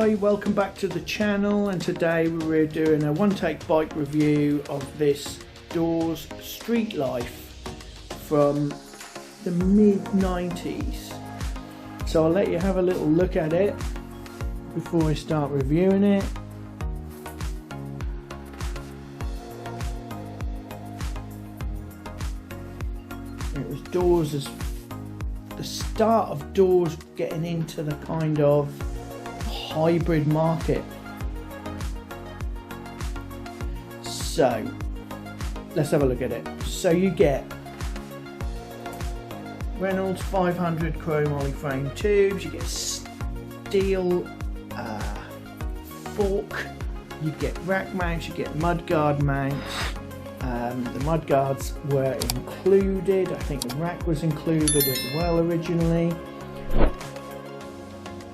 Hi, welcome back to the channel, and today we're doing a one-take bike review of this Dawes StreetLife from the mid-90s. So I'll let you have a little look at it before I start reviewing it. It was Dawes' the start of Dawes getting into the kind of hybrid market. So let's have a look at it. So you get Reynolds 500 chrome ollie frame tubes, you get steel fork, you get rack mounts, you get mudguard mounts. The mudguards were included. I think the rack was included as well originally.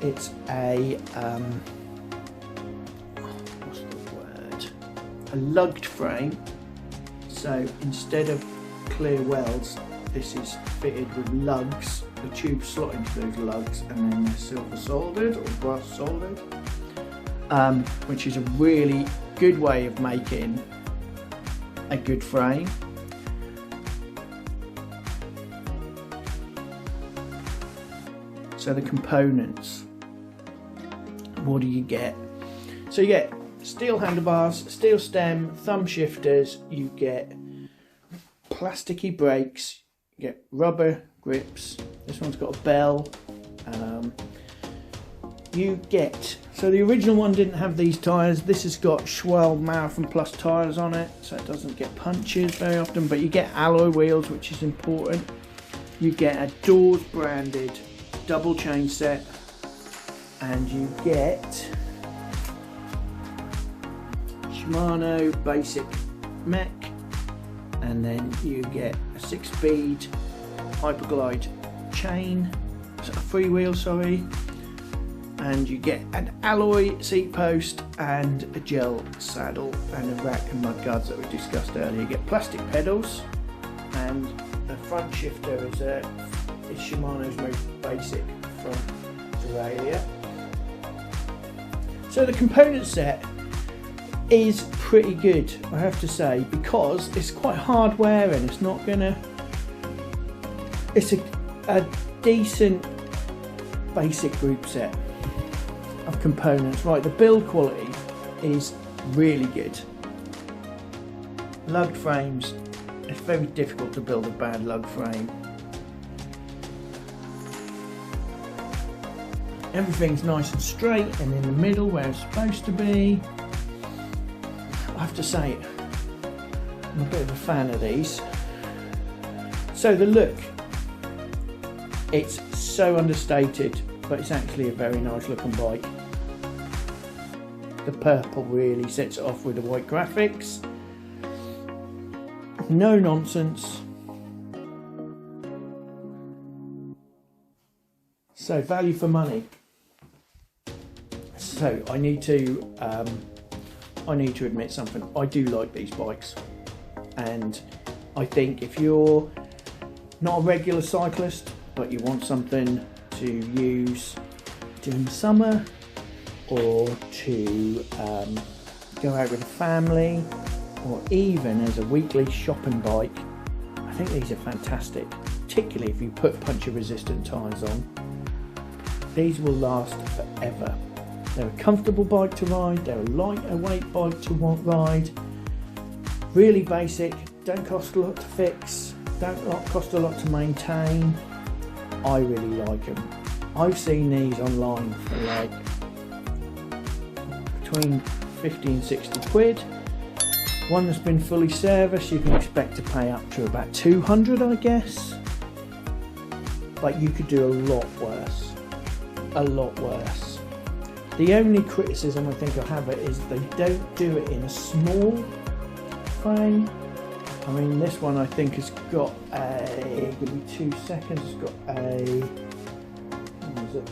It's a what's the word? A lugged frame. So instead of clear welds, this is fitted with lugs. The tubes slot into those lugs, and then they're silver soldered or brass soldered, which is a really good way of making a good frame. So the components, what do you get? So you get steel handlebars, steel stem, thumb shifters, you get plasticky brakes, you get rubber grips, this one's got a bell, you get, so the original one didn't have these tyres, this has got Schwell Marathon Plus tyres on it, so it doesn't get punches very often, but you get alloy wheels, which is important. You get a Dawes branded double chain set, and you get Shimano basic mech, and then you get a 6-speed hyperglide chain, a freewheel, sorry, and you get an alloy seat post and a gel saddle and a rack and mudguards that we discussed earlier. You get plastic pedals, and the front shifter is Shimano's most basic front derailleur. So the component set is pretty good, I have to say, because it's quite hard wearing. It's not gonna, it's a decent basic group set of components. Right, the build quality is really good. Lugged frames, it's very difficult to build a bad lug frame. Everything's nice and straight and in the middle where it's supposed to be. I have to say, I'm a bit of a fan of these. So the look, it's so understated, but it's actually a very nice looking bike. The purple really sets it off with the white graphics. No nonsense. So value for money. So I need to admit something. I do like these bikes, and I think if you're not a regular cyclist but you want something to use during the summer, or to go out with a family, or even as a weekly shopping bike, I think these are fantastic, particularly if you put puncture resistant tyres on. These will last forever. They're a comfortable bike to ride, they're a lightweight bike to ride, really basic, don't cost a lot to fix, don't cost a lot to maintain. I really like them. I've seen these online for like between 50 and 60 quid. One that's been fully serviced, you can expect to pay up to about 200, I guess. But you could do a lot worse. A lot worse. The only criticism I think I have it is they don't do it in a small frame. I mean, this one I think has got a, give me 2 seconds, it's got a, what is it?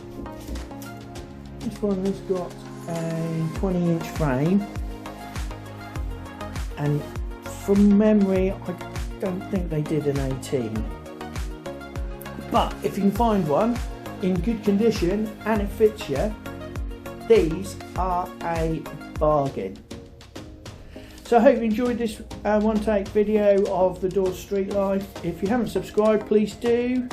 This one has got a 20-inch frame, and from memory I don't think they did an 18. But if you can find one in good condition and it fits you, these are a bargain. So I hope you enjoyed this one take video of the Dawes StreetLife. If you haven't subscribed, please do.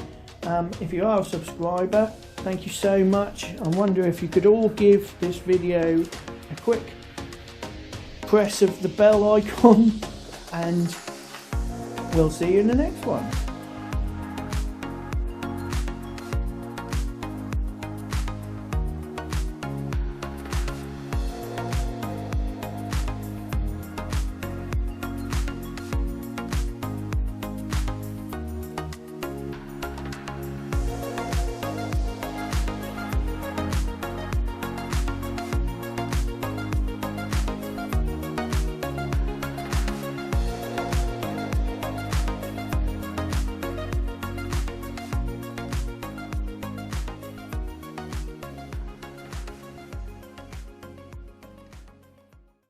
If you are a subscriber, thank you so much. I wonder if you could all give this video a quick press of the bell icon, and we'll see you in the next one.